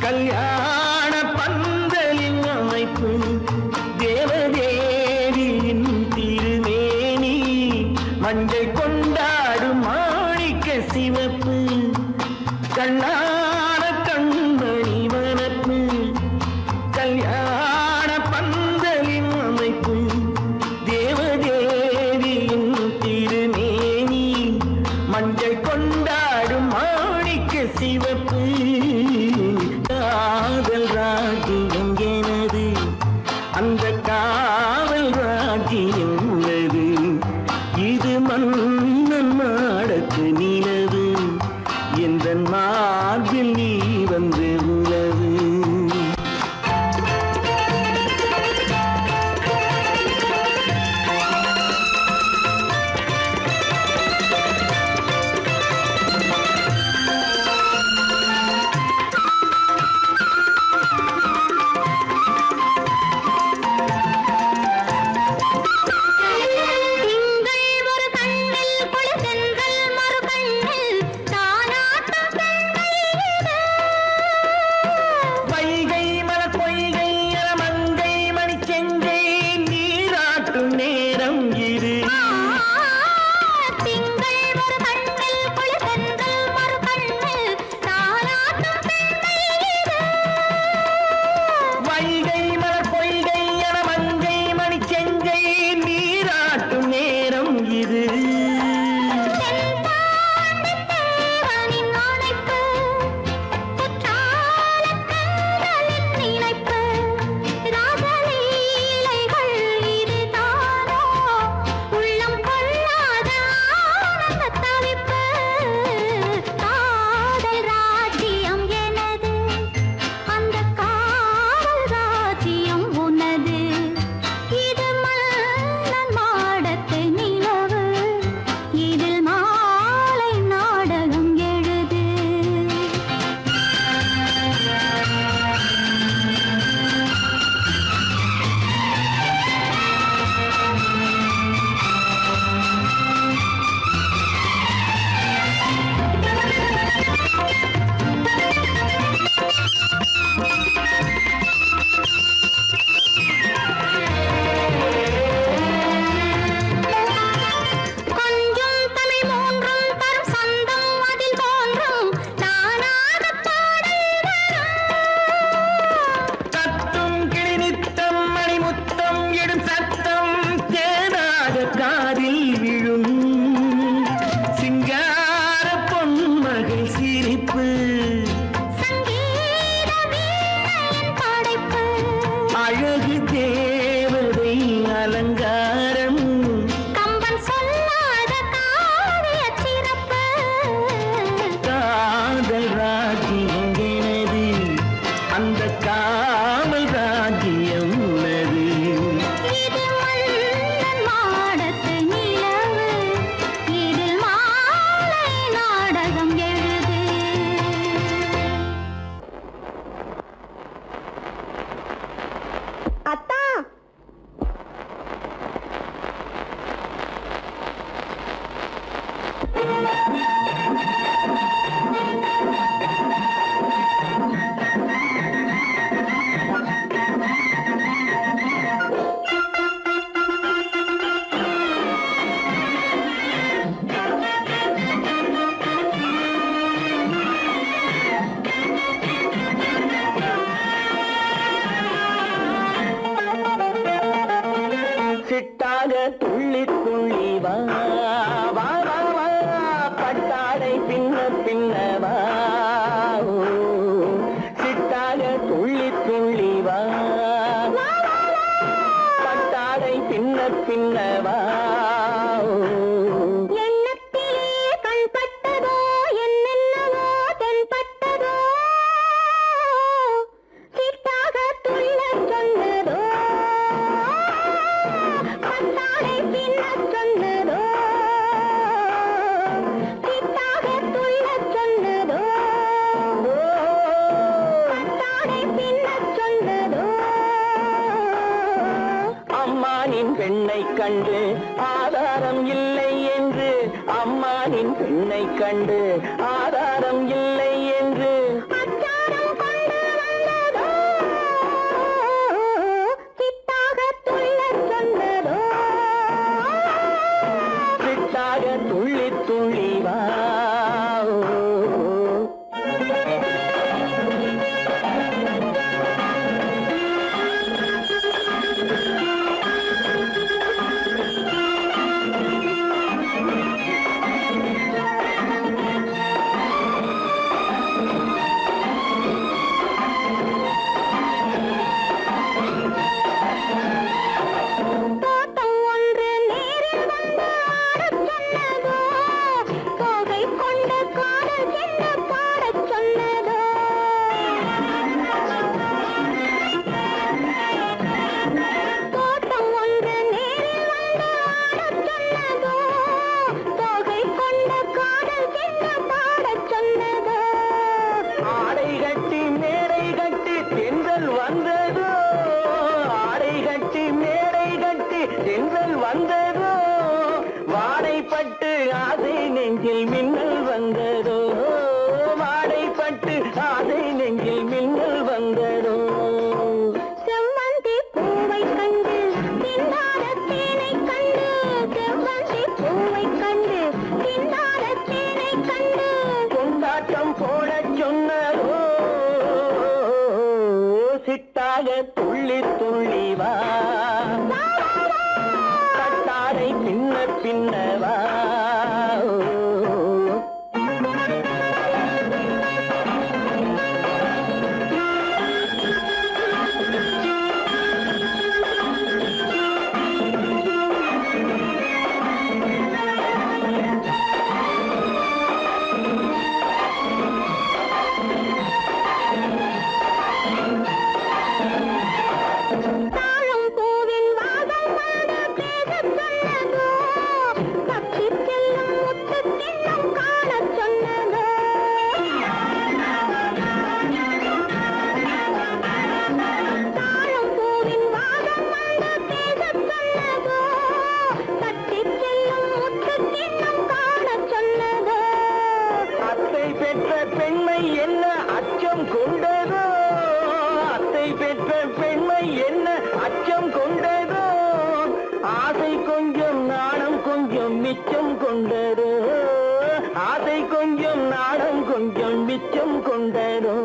கல்யாண பந்தலின் அமைப்பு தேவதேவியின் திருமேனி மஞ்சள் கொண்டாடும் மாணிக்க சிவப்பு கண்ணான கண்மணி வனப்பு கல்யாண பந்தலின் அமைப்பு தேவதேவியின் திருமேனி மஞ்சள் கொண்டாடும் மாணிக்க சிவப்பு காதல் ராஜ்யம் எனது அந்த காவல் ராஜ்யம் உள்ளது இது மன்னன் மாடத்து நிலவு எந்த மார்பில் நீ வந்து உலவு திங்கள் ஒரு கண்ணில் குளிர்தென்றல் மறு கண்ணில் தானாட்டம் பெண்கள் வைகை மலர் பொய்கை மங்கை மணிச்செங்கை நீராட்டும் நேரம் இது திங்கள் ஒரு கண்ணில் குளிர்தென்றல் மறு கண்ணில் தானாட்டம் பெண்கள் வைகை மலர் பொய்கை மங்கை மணிச்செங்கை நீராட்டும் நேரம் இது தேவனின் ஆணைப்பு குற்றாலக் கண்களின் நினைப்பு ராசலீலைகள் இதுதானோ உள்ளம் கொள்ளாத ஆனந்தத் தவிப்பு காதல் ராஜ்யம் எனது அந்த காவல் ராஜ்யம் உனது இது மன்னன் மாடத்து நிலவு இதில் மாலை நாடகம் எழுது கொஞ்சம் தமிழ் மூன்றும் தரும் சந்தம் அதில் தோன்றும் நானாகப் பாடல் வரும் தத்தும் கிளி நித்தம் மணிமுத்தம் இடும் சத்தம் தேனாக காதில் விழும் சிங்கார பொன்மகள் சிரிப்பு சங்கீத வீணையின் படைப்பு அழகு தேவதை அலங்காரம் கம்பன் சொல்லாத காவியச் சிறப்பு காதல் ராஜ்யம் எனது அந்த காவல் ராஜ்யம் உள்ளது இது மன்னன் மாடத்து நிலவு இதில் மாலை நாடகம் எழுது அத்தா சிட்டாக துள்ளி துள்ளி வா வா வா வா பட்டாடை பின்ன பின்ன வா ஓ, சிட்டாக துள்ளி துள்ளி வா பட்டாடை பின்ன பின்ன வா ஓ. எண்ணத்திலே கண்பட்டதோ என்னென்னவோ தென்பட்டதோ சிட்டாக துள்ளச் சொன்னதோ பட்டாடை பின்னச் சொன்னதோ சிட்டாக துள்ளச் சொன்னதோ பட்டாடை பின்னச் சொன்னதோ அம்மானின் பெண்ணை கண்டு ஆதாரம் இல்லை என்று அம்மானின் பெண்ணை கண்டு ஆதாரம் இல்லை என்று அச்சாரம் கொண்டு சிட்டாக துள்ளி துள்ளி வா கட்டாரை பின்ன பின்னவா மிச்சம் கொண்டரோ ஆசை கொஞ்சம் நாடம் கொஞ்சம் மிச்சம் கொண்டரோ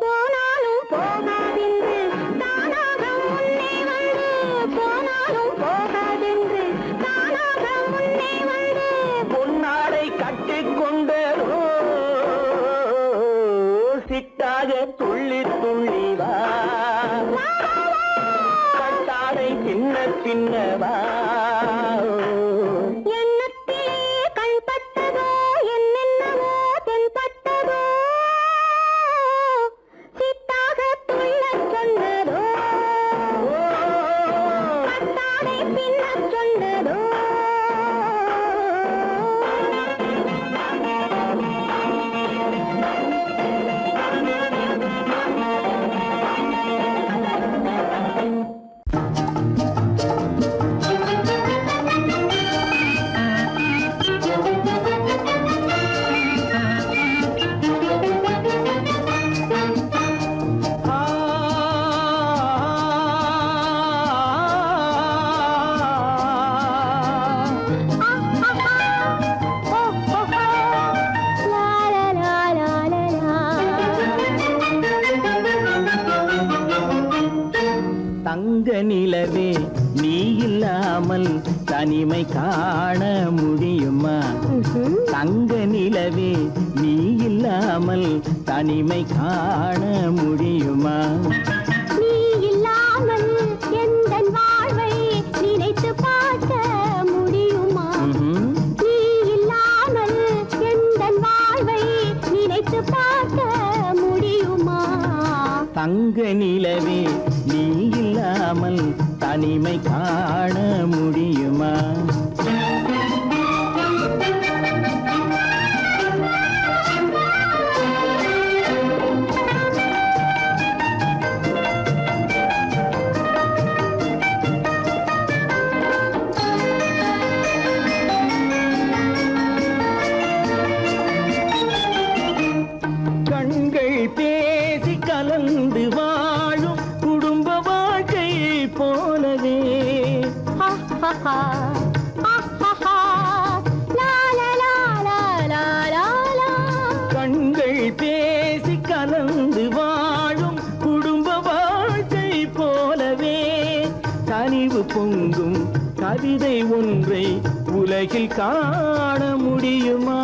போனாலும் போகாதென்று தானாக முன்னே வந்து போனாலும் போகாதென்று தானாக முன்னே வந்து பொன்னாடை கட்டிக்கொண்டரோ சிட்டாக துள்ளி துள்ளி வா கட்டாடை பின்ன பின்னவா தங்க நிலவே நீ இல்லாமல் தனிமை காண முடியுமா தங்க நிலவே நீ இல்லாமல் தனிமை காண முடியுமா நீ இல்லாமல் எந்தன் வாழ்வை நினைத்து பார்க்க முடியுமா நீ இல்லாமல் எந்தன் வாழ்வை நினைத்து பார்க்க முடியுமா தங்க நிலவே நீ இல்லாமல் தனிமை காண முடியுமா கண்கள் பேசி கலந்து வாழும் குடும்ப வாழ்க்கை போலவே கண்கள் பேசி கலந்து வாழும் குடும்ப வாழ்க்கை போலவே கனிவு பொங்கும் கவிதை ஒன்றை உலகில் காண முடியுமா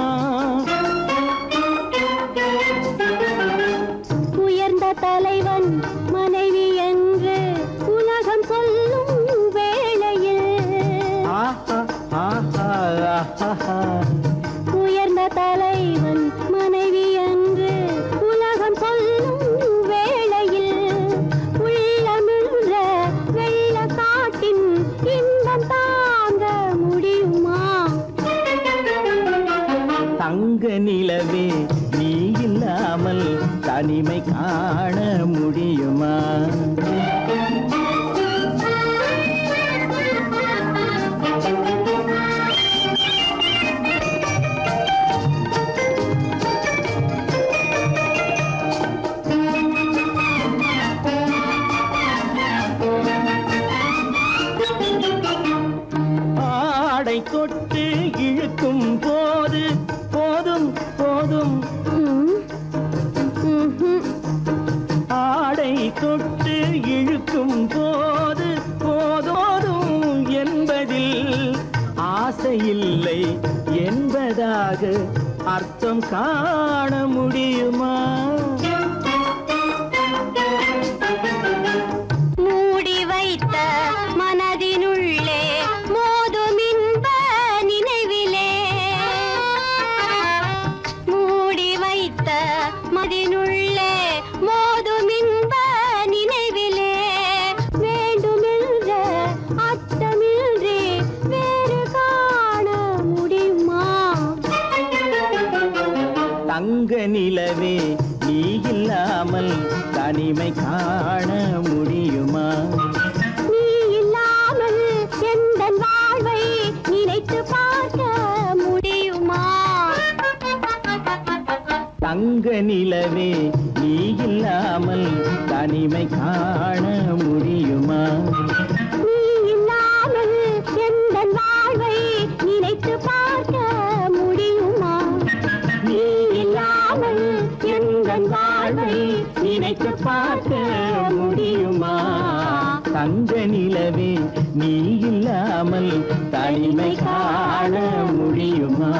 உயர்ந்த தலைவன் மனைவி என்று உலகம் சொல்லும் வேளையில் உயர்ந்த தலைவன் மனைவி என்று உலகம் சொல்லும் வேளையில் உள்ளமிழ்ற வெள்ள காட்டின் இன்பம் தாங்க முடியுமா தங்க நிலவே நீ இல்லாமல் தனிமை காண முடியுமா ஆடை தொட்டு இழுக்கும் போது போதும் போதும் ஆடை தொட்டு இழுக்கும் போது போதோதும் என்பதில் ஆசையில்லை என்பதாக அர்த்தம் காண முடியுமா? மூடி வைத்த மனதினுள்ளே மோதும் இன்ப நினைவிலே, மூடி வைத்த மனதினுள்ளே மோதும் இன்ப நினைவிலே, வேண்டுமென்ற அச்சமின்றி வேறு காண முடியுமா? தங்க நிலவே நீ இல்லாமல் தனிமை காண முடியுமா? நீ இல்லாமல் எந்தன் வாழ்வை நினைத்து பார்க்க முடியுமா? தங்க நிலவே நீ இல்லாமல் தனிமை காண முடியுமா? நீ இல்லாமல் எந்தன் வாழ்வை நினைத்து பார்க்க முடியுமா? நீ இல்லாமல் எந்தன் வாழ்வை நினைத்து பார்க்க முடியுமா? தங்க நிலவே நீ இல்லாமல் தனிமை காண முடியுமா?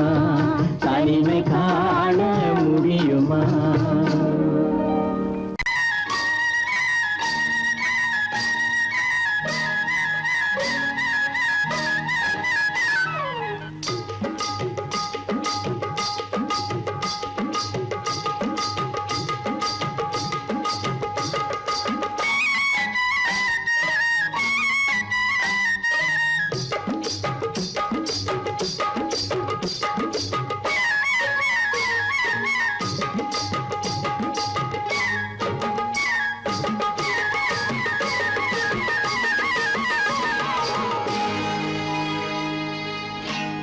தனிமை காண முடியுமா?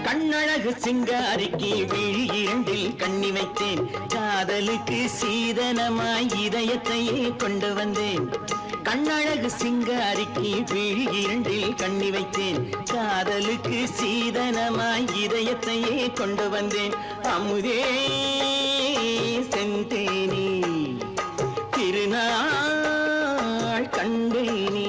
கண்ணழகு சிங்காரிக்கு விழி இரண்டில் கண்ணி வைத்தேன், காதலுக்கு சீதனமாய் இதயத்தையே கொண்டு வந்தேன். கண்ணழகு சிங்காரிக்கு விழி இரண்டில் கண்ணி வைத்தேன், காதலுக்கு சீதனமாய் இதயத்தையே கொண்டு வந்தேன். அமுதே செந்தேனே திருநாள் கண்டேனே.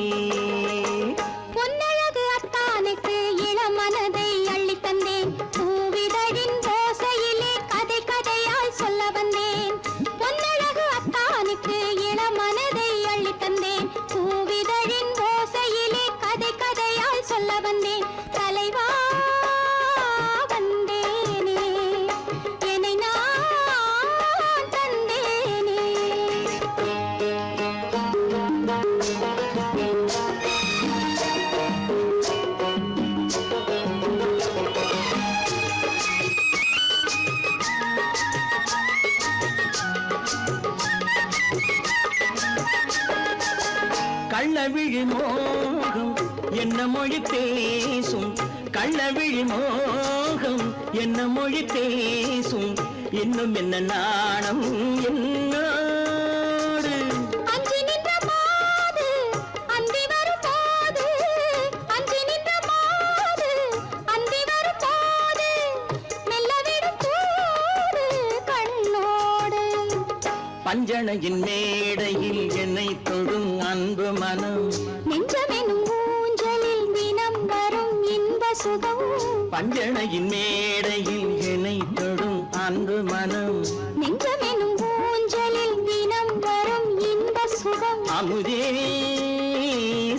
பொன்னழகு அத்தானுக்கு இளமனதை அள்ளித் தந்தேன், பூவிதழின் ஓசையிலே கதை கதையாய் சொல்ல வந்தேன். பொன்னழகு அத்தானுக்கு இளமனதை அள்ளித் தந்தேன், பூவிதழின் ஓசையிலே கதை கதையாய் சொல்ல வந்தேன். தலைவா வந்தேனே, என்னை நான் தந்தேனே. கள்ளவிழி மோகம் என்ன மொழி பேசும், கள்ளவிழி மோகம் என்ன மொழி பேசும், இன்னும் என்ன நாணம் என்னோடு. அஞ்சி நின்ற மாது அந்தி வரும் போது, அஞ்சி நின்ற மாது அந்தி வரும் போது, மெல்ல விடும் போது கண்ணோடு. பஞ்சணையின் மேடையில் என்னை தொடும் அன்பு மனம், நெஞ்சமெனும் ஊஞ்சலில் தினம் வரும் இன்ப சுகம். பஞ்சணையின் மேடையில் என்னை தொடும் அன்பு மனம், நெஞ்சமெனும் ஊஞ்சலில் தினம் வரும் இன்ப சுகம். அமுதே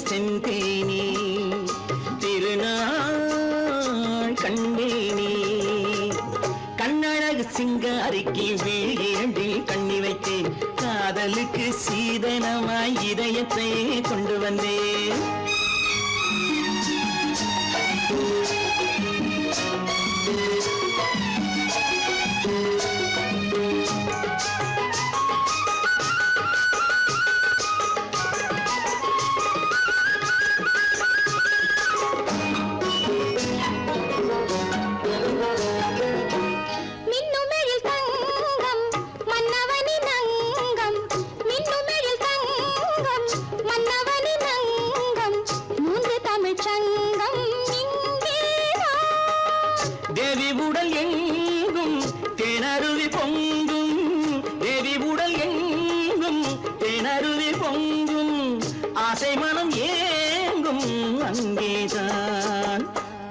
செந்தேனே திருநாள் கண்டேனே. கண்ணழகு சிங்காரிக்கு விழி இரண்டில் கண்ணி வைத்தேன், காதலுக்கு சீதனமாய் இதயத்தை கொண்டு வந்தேன். மின்னுமெழில் தங்கம் மன்னவனின் அங்கம், மின்னுமெழில் தங்கம் மன்னவனின் அங்கம், மூன்று தமிழ்ச் சங்கம் இங்கேதான். தேவி உடல் எங்கும் தேனருவி பொங்கும், தேவி உடல் எங்கும் தேனருவி பொங்கும், ஆசை மனம் ஏங்கும் அங்கேதான்.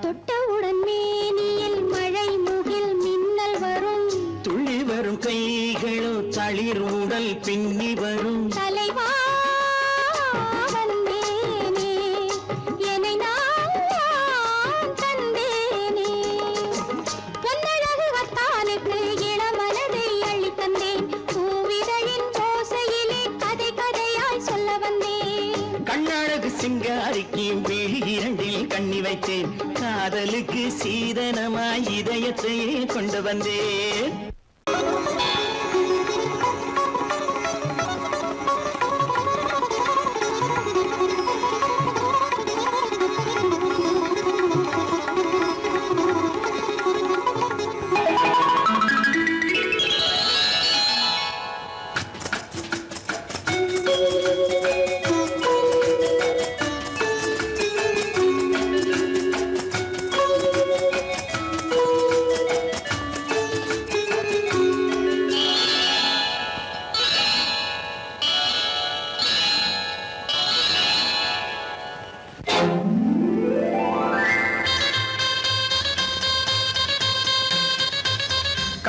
தொட்டவுடன் மேனியில் மழை முகில் மின்னல் வரும், துள்ளி வரும் கைகளோ தளிர் உடல் பின்னி வரும். தலைவா வந்தேனே, என்னை நான் தந்தேனே, பொன்னழகு வத்தானுக்கு இளமனதை அள்ளி தந்தேன், பூவிதழின் ஓசையிலே கதை கதையாய் சொல்ல வந்தேன். கண்ணழகு சிங்காரிக்கு விழி இரண்டில் கண்ணி வைத்தேன், காதலுக்கு சீதனமாய் இதயத்தையே கொண்டு வந்தேன்.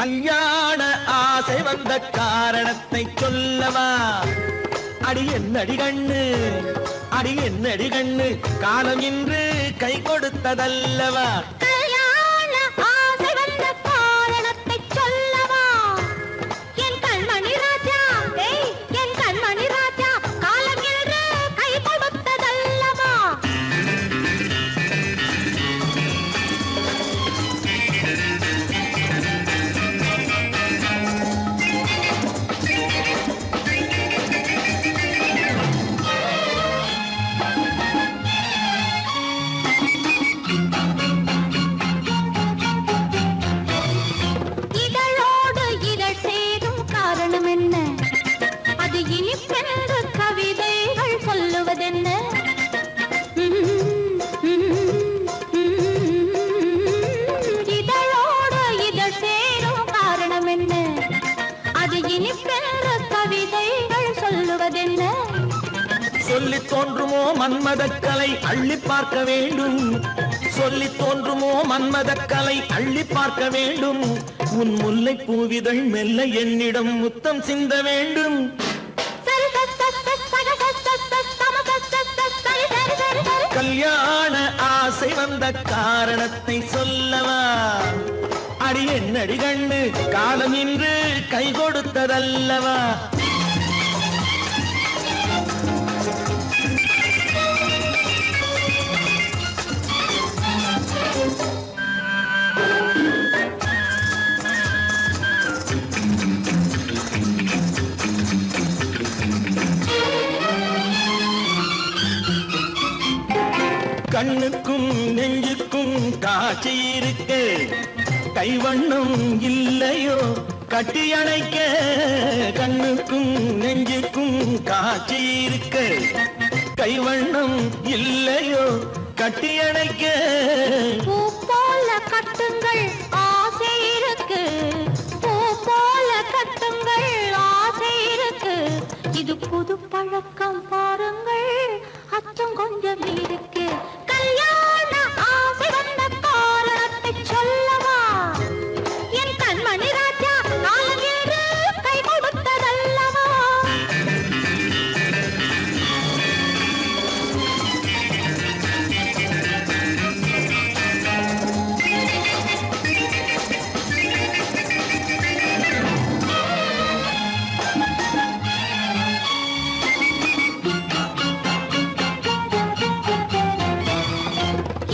கல்யாண ஆசை வந்த காரணத்தை சொல்லவா? அடி என்னடி கண்ணு, அடி என்னடி கண்ணு, காலம் இன்று கை கொடுத்ததல்லவா? கல்யாண ஆசை வந்த காரணத்தை சொல்லவா? என் கண்மணி ராஜா, என் கண்மணி ராஜா, காலம் என்று கை கொடுத்ததல்லவா? இதழோடு இதழ் சேரும் காரணம் என்ன? அது இனிப்பென்று கவிதைகள் சொல்லுவதென்ன? இதழோடு இதழ் சேரும் காரணம் என்ன? அது இனிப்பென்று கவிதைகள் சொல்லுவதென்ன? சொல்லித் தோன்றுமோ மன்மதக்கலை அள்ளி பார்க்க வேண்டும், சொல்லித் தோன்றுமோ மன்மதக்கலை அள்ளி பார்க்க வேண்டும். உன் முல்லை பூவிதழ் மெல்ல என்னிடம் முத்தம் சிந்த வேண்டும். கல்யாண ஆசை வந்த காரணத்தை சொல்லவா? அடி என்னடி கண்ணு, காலம் இன்று கை கொடுத்ததல்லவா? கண்ணுக்கும் நெஞ்சுக்கும் காட்சி இருக்க, கைவண்ணம் இல்லையோ கட்டி அணைக்க? கண்ணுக்கும் நெஞ்சுக்கும் காட்சி இருக்க, கைவண்ணம் இல்லையோ கட்டி அணைக்க? பூ போல கட்டுங்கள் ஆசை இருக்கு, பூ போல கட்டுங்கள் ஆசை இருக்கு, இது புது பழக்கம் பாருங்கள், அச்சம் கொஞ்சம் இருக்கு. கல்யாண ஆசை வந்த காரணத்தை சொல்லவா? என் கண்மணி ராஜா, காலம் என்று கை கொடுத்ததல்லவா?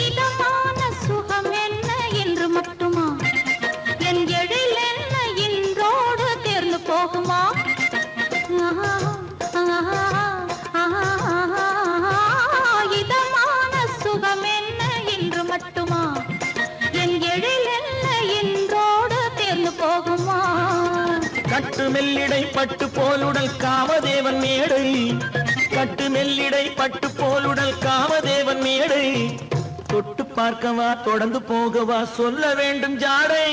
இதமான சுகம் என்ன என்று மட்டுமா? என் எழில் என்ன இன்றோடு தேர்ந்து போகுமா? இதமான சுகம் என்ன என்று மட்டுமா? என் எழில் என்ன இன்றோடு தேர்ந்து போகுமா? கட்டு மெல்லிடை பட்டு போலுடல் காமதேவன் மேடை, கட்டு மெல்லிடை பட்டு போலுடல் காமதேவன் மேடை. தொட்டு பார்க்கவா தொடர்ந்து போகவா சொல்ல வேண்டும் ஜாடை.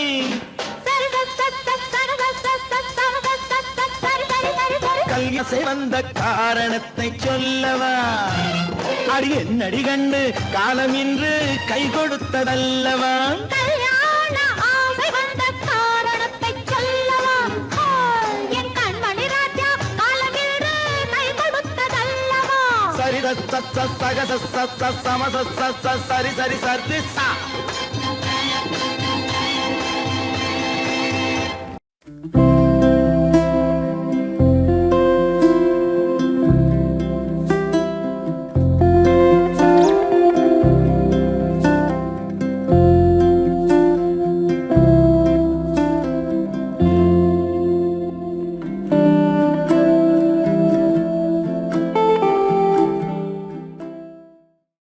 கல்யாசை வந்த காரணத்தை சொல்லவா அடி என்னடி கண்டு காலம் இன்று கை கொடுத்ததல்லவா கல்யாண ஆசை வந்த காரணத்தை சொல்லவா என் கண்மணி ராஜா காலமில்லை கை கொடுத்ததல்லவா சரி சக சரி சரி சரி சா